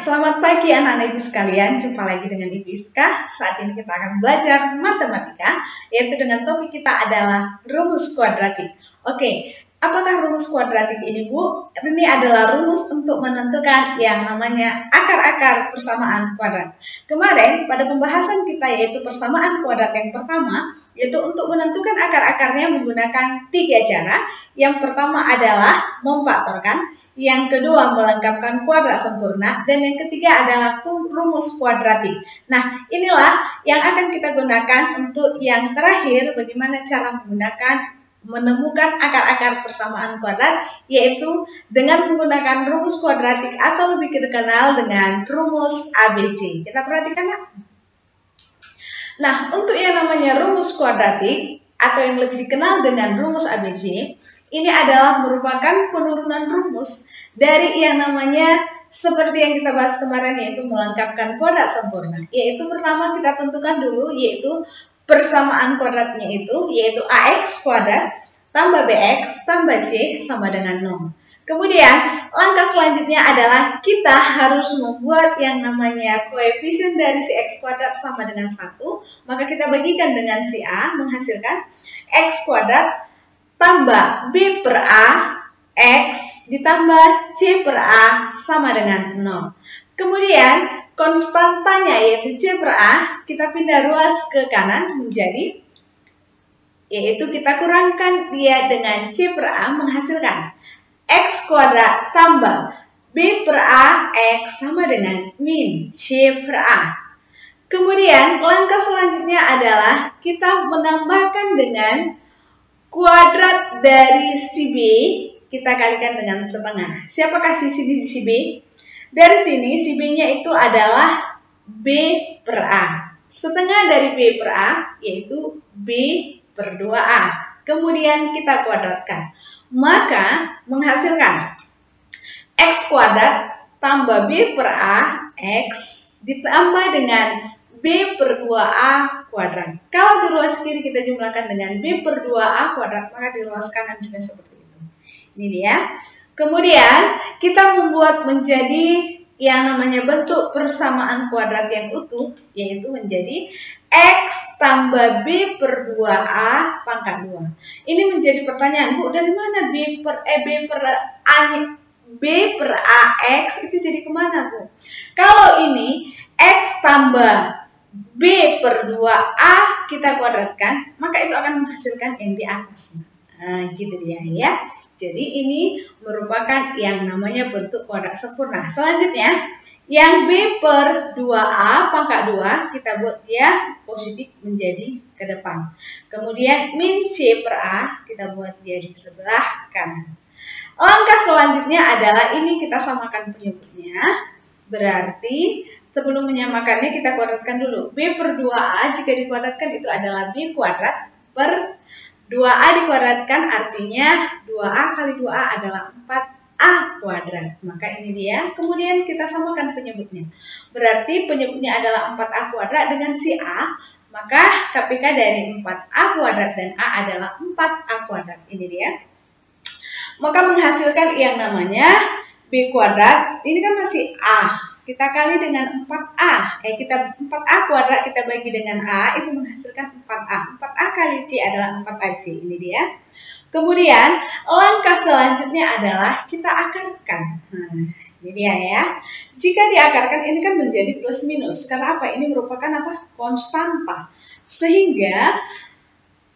Selamat pagi anak-anak ibu sekalian, jumpa lagi dengan Ibu Iska. Saat ini kita akan belajar matematika, yaitu dengan topik kita adalah rumus kuadratik. Oke, apakah rumus kuadratik ini Bu? Ini adalah rumus untuk menentukan yang namanya akar-akar persamaan kuadrat. Kemarin pada pembahasan kita yaitu persamaan kuadrat yang pertama, yaitu untuk menentukan akar-akarnya menggunakan 3 cara. Yang pertama adalah memfaktorkan, yang kedua melengkapkan kuadrat sempurna, dan yang ketiga adalah rumus kuadratik. Nah, inilah yang akan kita gunakan untuk yang terakhir, bagaimana cara menemukan akar-akar persamaan kuadrat, yaitu dengan menggunakan rumus kuadratik atau lebih dikenal dengan rumus ABC. Kita perhatikan ya. Nah, untuk yang namanya rumus kuadratik atau yang lebih dikenal dengan rumus ABC, ini adalah merupakan penurunan rumus dari yang namanya seperti yang kita bahas kemarin, yaitu melengkapkan kuadrat sempurna. Yaitu pertama kita tentukan dulu, yaitu persamaan kuadratnya yaitu AX kuadrat tambah BX tambah C sama dengan 0. Kemudian langkah selanjutnya adalah kita harus membuat yang namanya koefisien dari si X kuadrat sama dengan 1. Maka kita bagikan dengan si A, menghasilkan X kuadrat tambah B per A X ditambah C per A sama dengan 0. Kemudian konstantanya yaitu C per A kita pindah ruas ke kanan menjadi, yaitu kita kurangkan dia dengan C per A menghasilkan X kuadrat tambah B per A X sama dengan min C per A. Kemudian langkah selanjutnya adalah kita menambahkan dengan kuadrat dari si B, kita kalikan dengan setengah. Siapakah si B? Dari sini si B-nya itu adalah B per A. Setengah dari B per A yaitu B per 2A. Kemudian kita kuadratkan. Maka menghasilkan X kuadrat tambah B per A X ditambah dengan B per 2A kuadrat. Kalau di ruas kiri kita jumlahkan dengan B per 2A kuadrat, maka di ruas kanan juga seperti itu. Ini dia. Kemudian kita membuat menjadi yang namanya bentuk persamaan kuadrat yang utuh, yaitu menjadi X tambah B per 2A pangkat 2. Ini menjadi pertanyaan, Bu, dari mana B per AX itu jadi kemana, Bu? Kalau ini X tambah B per 2A kita kuadratkan, maka itu akan menghasilkan yang di atasnya. Nah, gitu dia ya. Jadi ini merupakan yang namanya bentuk kuadrat sempurna. Selanjutnya, yang B per 2A pangkat 2 kita buat dia positif menjadi ke depan. Kemudian min C per A kita buat dia di sebelah kanan. Langkah selanjutnya adalah ini kita samakan penyebutnya. Berarti sebelum menyamakannya kita kuadratkan dulu. B per 2A jika dikuadratkan itu adalah B kuadrat per 2A dikuadratkan, artinya 2A kali 2A adalah 4A kuadrat. Maka ini dia. Kemudian kita samakan penyebutnya. Berarti penyebutnya adalah 4A kuadrat dengan si A. Maka KPK dari 4A kuadrat dan A adalah 4A kuadrat. Ini dia. Maka menghasilkan yang namanya B kuadrat. Ini kan masih A. Kita kali dengan 4A. 4A kuadrat kita bagi dengan A, itu menghasilkan 4A. 4A kali C adalah 4AC. Ini dia. Kemudian, langkah selanjutnya adalah kita akarkan. Nah, ini dia ya. Jika diakarkan, ini kan menjadi plus minus. Karena apa? Ini merupakan apa? Konstanta. Sehingga,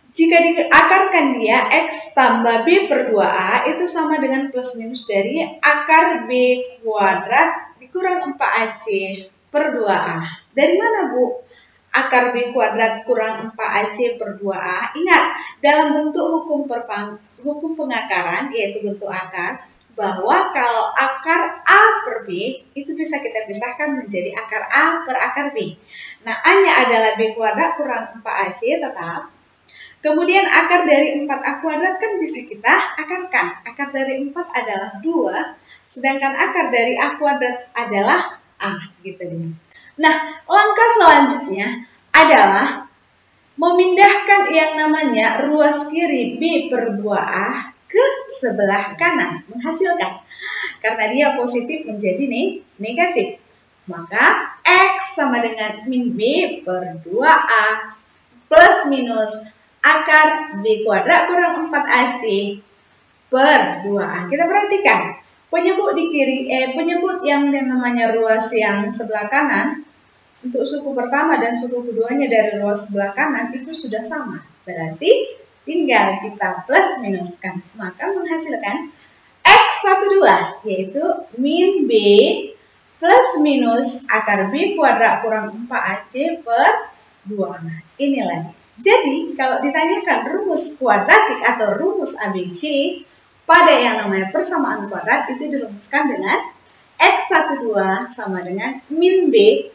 jika diakarkan dia, X tambah B per 2A itu sama dengan plus minus dari akar B kuadrat dikurang 4AC per 2A. Dari mana, Bu? Akar B kuadrat kurang 4AC per 2A. Ingat, dalam bentuk hukum pengakaran, yaitu bentuk akar, bahwa kalau akar A per B, itu bisa kita pisahkan menjadi akar A per akar B. Nah, A-nya adalah B kuadrat kurang 4AC tetap. Kemudian akar dari 4A kuadrat kan bisa kita akarkan. Akar dari 4 adalah 2. Sedangkan akar dari A kuadrat adalah A, gitu ya. Nah, langkah selanjutnya adalah memindahkan yang namanya ruas kiri B per 2A ke sebelah kanan, menghasilkan. Karena dia positif menjadi negatif. Maka X sama dengan min B per 2A plus minus akar B kuadrat kurang 4AC per 2A. Kita perhatikan, penyebut di kiri, penyebut yang namanya ruas yang sebelah kanan, untuk suku pertama dan suku keduanya dari ruas sebelah kanan itu sudah sama. Berarti tinggal kita plus minuskan. Maka menghasilkan X12, yaitu min B plus minus akar B kuadrat kurang 4AC per 2A. Ini lagi. Jadi, kalau ditanyakan rumus kuadratik atau rumus ABC pada yang namanya persamaan kuadrat, itu dirumuskan dengan X12 sama dengan min B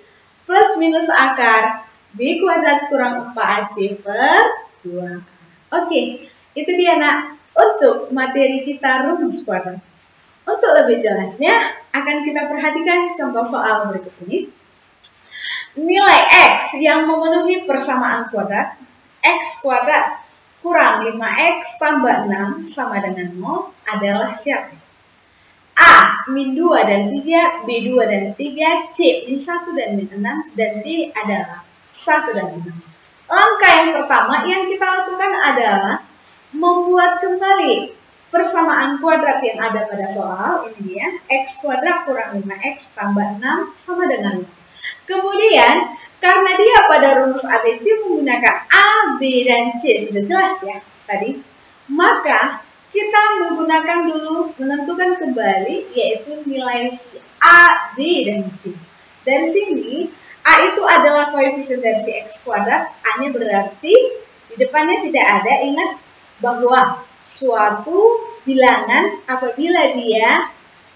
plus minus akar B kuadrat kurang 4AC per 2A. Oke, itu dia nak untuk materi kita rumus kuadrat. Untuk lebih jelasnya, akan kita perhatikan contoh soal berikut ini. Nilai X yang memenuhi persamaan kuadrat, X kuadrat kurang 5X tambah 6 sama dengan 0 adalah siapa? A, min 2 dan 3, B 2 dan 3, C, min 1 dan min 6, dan D adalah 1 dan 6. Langkah yang pertama yang kita lakukan adalah membuat kembali persamaan kuadrat yang ada pada soal. Ini dia, X kuadrat kurang 5X tambah 6 sama dengan 0. Kemudian, karena dia pada rumus ABC menggunakan A, B, dan C, sudah jelas ya tadi, maka kita menggunakan dulu menentukan kembali yaitu nilai A, B, dan C. Dari sini, A itu adalah koefisien dari si X kuadrat, A-nya berarti di depannya tidak ada. Ingat bahwa suatu bilangan apabila dia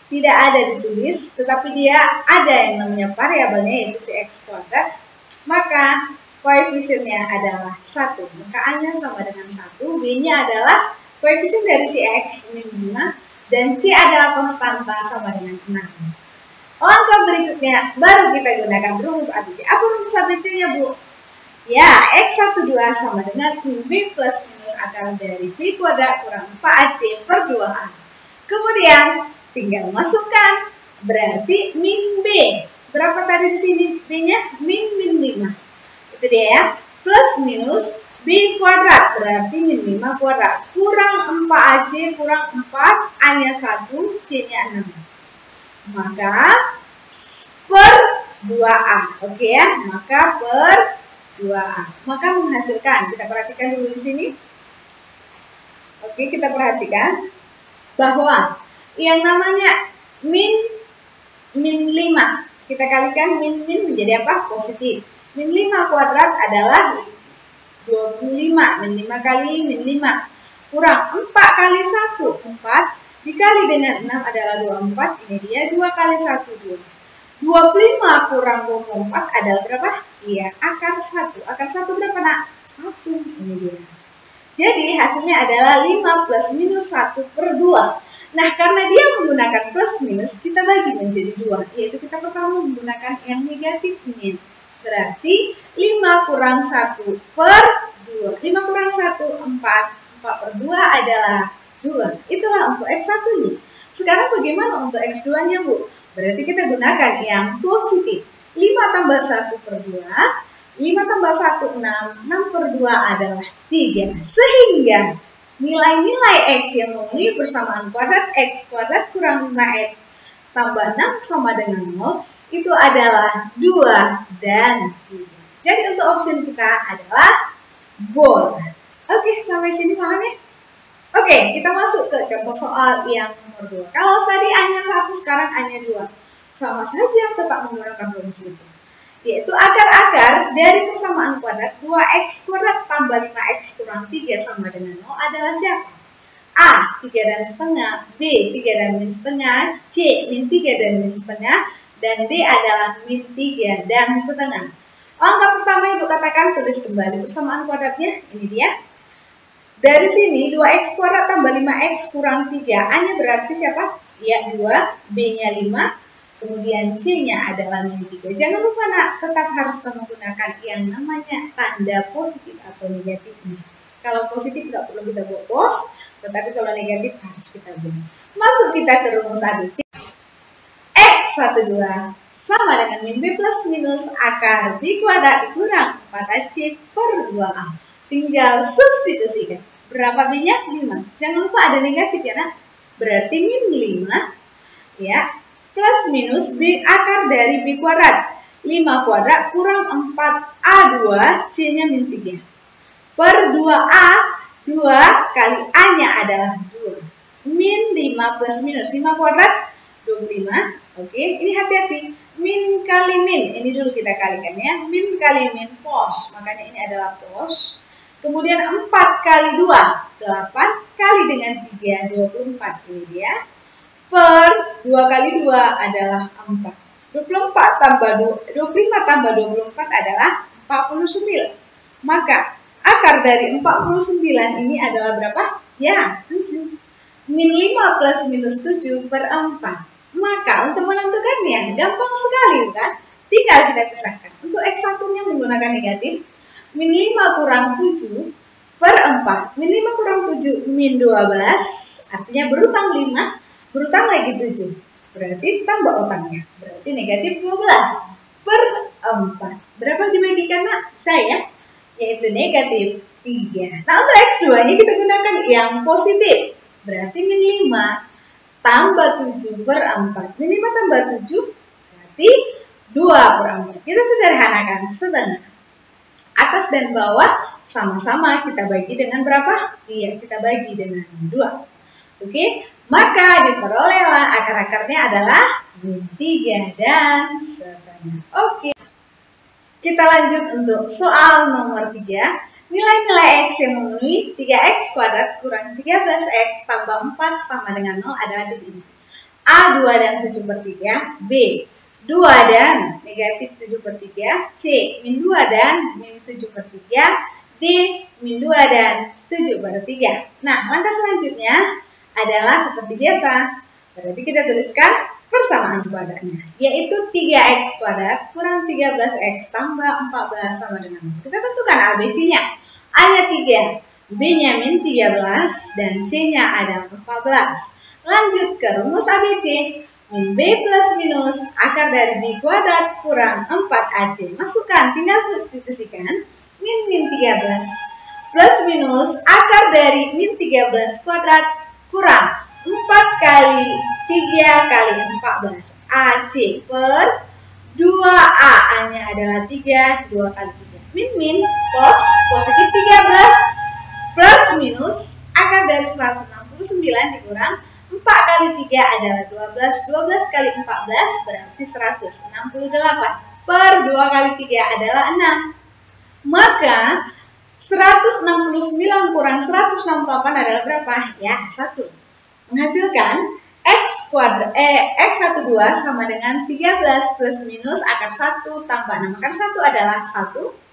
tidak ada ditulis, tetapi dia ada yang namanya variabelnya yaitu si X kuadrat, maka koefisiennya adalah 1. Maka A-nya sama dengan 1, B-nya adalah koefisien dari si X, min 5, dan C adalah konstanta sama dengan 6. Langkah berikutnya, baru kita gunakan rumus ABC. Apa rumus ABC-nya, Bu? Ya, X12 sama dengan min B plus minus akar dari B kuadrat kurang 4AC per 2A. Kemudian, tinggal masukkan. Berarti min B. Berapa tadi di sini B-nya? Min 5. Itu dia ya. Plus minus B kuadrat. Berarti min 5 kuadrat. Kurang 4AC kurang 4. A-nya 1, C-nya 6. Maka per 2A. Oke ya. Maka per 2A. Maka menghasilkan. Kita perhatikan dulu di sini. Oke, kita perhatikan bahwa yang namanya min 5, kita kalikan min menjadi apa? Positif. Min 5 kuadrat adalah 25. Min 5 kali min 5 kurang 4 kali 1, 4 dikali dengan 6 adalah 24. Ini dia 2 kali 1, 2. 25 kurang 24 adalah berapa? Iya, akar 1. Akar 1 berapa, nak? 1. Ini dia. Jadi hasilnya adalah 5 plus minus 1 per 2. Nah, karena dia menggunakan plus minus, kita bagi menjadi 2. Yaitu kita pertama menggunakan yang negatifnya. Berarti 5 kurang 1 per 2. 5 kurang 1, 4. 4 per 2 adalah 2. Itulah untuk X1-nya. Sekarang bagaimana untuk X2-nya, Bu? Berarti kita gunakan yang positif. 5 tambah 1 per 2. 5 tambah 1, 6. 6 per 2 adalah 3. Sehingga nilai-nilai X yang memenuhi persamaan kuadrat X kuadrat kurang 5X tambah 6 sama dengan 0 itu adalah 2 dan 3. Jadi untuk opsi kita adalah bold. Oke, sampai sini paham ya? Oke, kita masuk ke contoh soal yang nomor 2. Kalau tadi A-nya 1, sekarang A-nya 2. Sama saja tetap menggunakan rumus itu. Yaitu akar-akar dari persamaan kuadrat 2x kuadrat tambah 5x kurang 3 sama dengan 0 adalah siapa? A, 3 dan setengah, B, 3 dan min setengah, C, min 3 dan min setengah, dan D adalah min 3 dan setengah. Langkah pertama Ibu katakan, tulis kembali persamaan kuadratnya. Ini dia. Dari sini 2x kuadrat tambah 5x kurang 3. A-nya berarti siapa? Ya 2, B-nya 5, kemudian C-nya adalah min 3. Jangan lupa nak, tetap harus menggunakan yang namanya tanda positif atau negatifnya. Kalau positif tidak perlu kita buat pos, tetapi kalau negatif harus kita buat. Masuk kita ke rumus ABC. X12 sama dengan min B plus minus akar B kuadrat dikurang 4AC per 2A. Tinggal substitusikan. Berapa B-nya? 5. Jangan lupa ada negatif ya nak. Berarti min 5 ya plus minus B akar dari B kuadrat. 5 kuadrat kurang 4A2, C-nya min 3. Per 2A, 2 kali A-nya adalah 2. Min 5 plus minus 5 kuadrat 25. Oke, ini hati-hati. Min kali min, ini dulu kita kalikan ya. Min kali min pos, makanya ini adalah pos. Kemudian 4 kali 2, 8 kali dengan 3, 24 ini dia. Per 2 kali 2 adalah 4. 25 tambah 24 adalah 49. Maka akar dari 49 ini adalah berapa? Ya, 7. Min 5 plus minus 7 per 4. Maka untuk menentukannya gampang sekali bukan? Tinggal kita pisahkan. Untuk X1-nya menggunakan negatif. Min 5 kurang 7 per 4. Min 5 kurang 7 min 12. Artinya berutang 5, berutang lagi 7. Berarti tambah utangnya. Berarti negatif 12 per 4. Berapa dibagikan nak? Saya yaitu negatif 3. Nah untuk X2-nya kita gunakan yang positif. Berarti min 5 tambah 7 per 4. Min 5 tambah 7 berarti 2 per 4. Kita sederhanakan setengah. Atas dan bawah sama-sama kita bagi dengan berapa? Iya, kita bagi dengan 2. Oke, maka diperolehlah akar-akarnya adalah min 3 dan setengah. Oke, kita lanjut untuk soal nomor 3. Nilai-nilai X yang memenuhi 3X kuadrat kurang 13X tambah 4 sama dengan 0 adalah titik ini. A 2 dan 7 per 3, B 2 dan negatif 7 per 3, C min 2 dan min 7 per 3, D min 2 dan 7 per 3. Nah, langkah selanjutnya adalah seperti biasa. Berarti kita tuliskan persamaan kuadratnya, yaitu 3X kuadrat kurang 13X tambah 14 sama dengan 0. Kita tentukan ABC-nya. A-nya 3, B-nya min 13, dan C-nya ada 14. Lanjut ke rumus ABC. Min B plus minus akar dari B kuadrat kurang 4AC. Masukkan, tinggal substitusikan. Min 13 plus minus akar dari min 13 kuadrat kurang 4 kali 3 kali 14 AC per 2A. A-nya adalah 3, 2 kali 3. Min pos positif 13 plus minus akar dari 169 dikurang 4 kali 3 adalah 12. 12 kali 14 berarti 168. Per 2 kali 3 adalah 6. Maka 169 kurang 168 adalah berapa? Ya, 1. Menghasilkan X12 sama dengan 13 plus minus akar 1 tambah 6. Akar 1 adalah 1.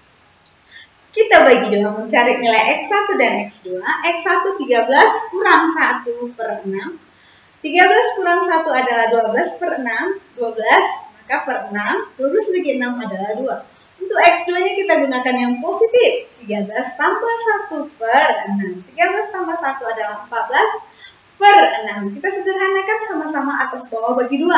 Kita bagi 2 mencari nilai X1 dan X2. X1 13 kurang 1 per 6. 13 kurang 1 adalah 12 per 6. 12 maka per 6. 12 bagi 6 adalah 2. Untuk X2-nya kita gunakan yang positif. 13 tambah 1 per 6. 13 tambah 1 adalah 14 per 6. Kita sederhanakan sama-sama atas bawah bagi 2.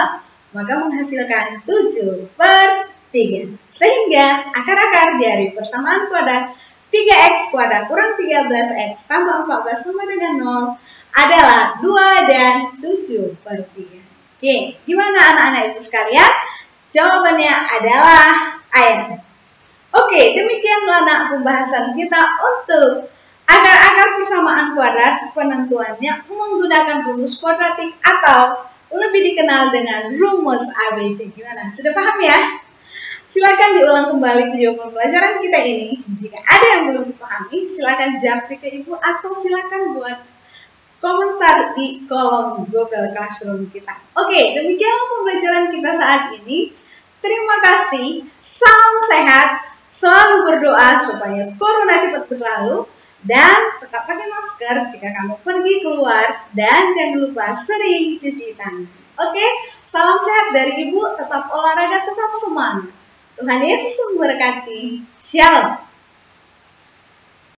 Maka menghasilkan 7 per 3. Sehingga akar-akar dari persamaan kuadrat 3X kuadrat kurang 13X tambah 14 sama dengan 0 adalah 2 dan 7 per 3. Oke, gimana anak-anak ibu sekalian? Jawabannya adalah ayat. Oke, demikianlah nak pembahasan kita untuk akar-akar persamaan kuadrat. Penentuannya menggunakan rumus kuadratik atau lebih dikenal dengan rumus ABC. Gimana? Sudah paham ya? Silakan diulang kembali video pembelajaran kita ini. Jika ada yang belum dipahami, silakan japri ke ibu atau silakan buat komentar di kolom Google Classroom kita. Oke, demikianlah pembelajaran kita saat ini. Terima kasih, salam sehat, selalu berdoa supaya corona cepat berlalu, dan tetap pakai masker jika kamu pergi keluar, dan jangan lupa sering cuci tangan. Oke, salam sehat dari ibu, tetap olahraga, tetap semangat. Tuhan Yesus memberkati. Shalom.